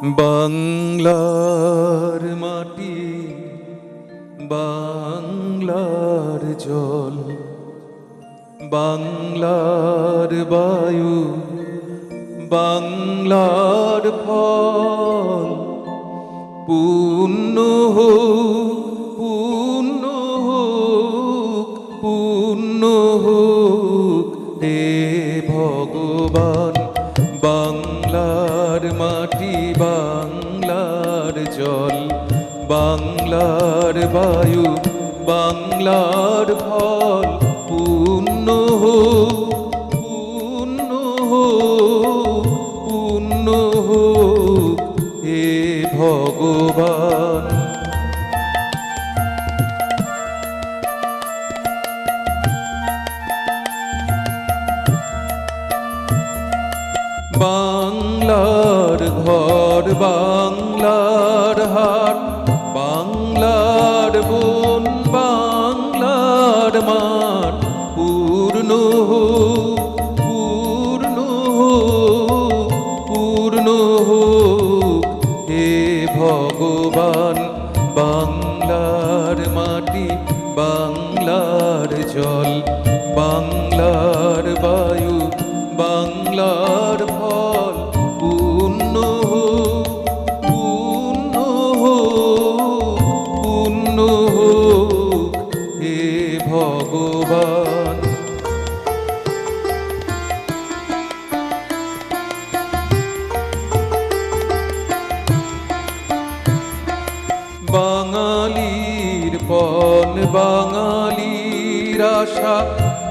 বাংলার মাটি, বাংলার জল, বাংলার বায়ু, বাংলার ফল। পূর্ণ হোক, পূর্ণ হোক, পূর্ণ হোক হে ভগবান। বাংলার মাটি, বাংলার জল, বাংলার বায়ু, বাংলার ফল। পূর্ণ হোক, পূর্ণ হোক, পূর্ণ হোক হে ভগবান। বাংলার ঘর, বাংলার হাট, বাংলার বন, বাংলার মাঠ। পূর্ণ হোক, পূর্ণ হোক, পূর্ণ হোক হে ভগবান। বাংলার মাটি, বাংলার জল, বাংলার বায়ু, বাংলার ফল। পূর্ণ হোক, পূর্ণ হোক, পূর্ণ হোক হে ভগবান। বাঙালির পণ, বাঙালির আশা,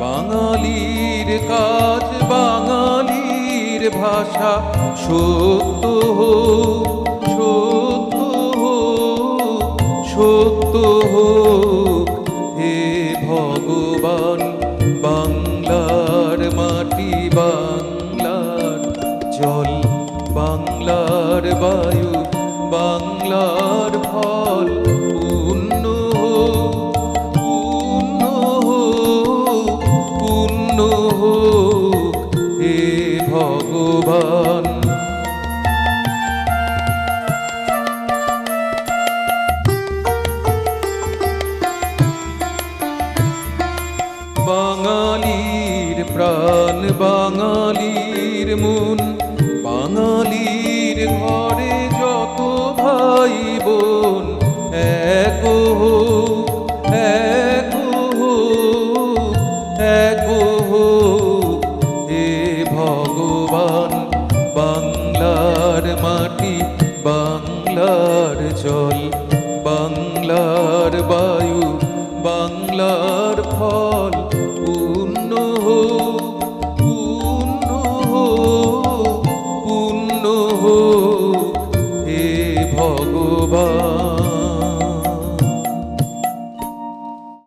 বাঙালির কাজ, বাঙালির ভাষা। সত্য হোক, সত্য হোক, সত্য হোক হে ভগবান। বাংলার মাটি, বাংলার জল, বাংলার বায়ু, বাংলার ফল। পূর্ণ হোক, পূর্ণ হোক, পূর্ণ হোক হে ভগবান। বাঙালির প্রাণ, বাঙালির মন, বাঙালির ঘরে যত ভাই বোন। এক হোক, এক হোক, এক হোক হে ভগবান। বাংলার মাটি, বাংলার জল, বাংলার বায়ু, বাংলার ফল। পূর্ণ হোক, পূর্ণ হোক, পূর্ণ হোক হে ভগবান।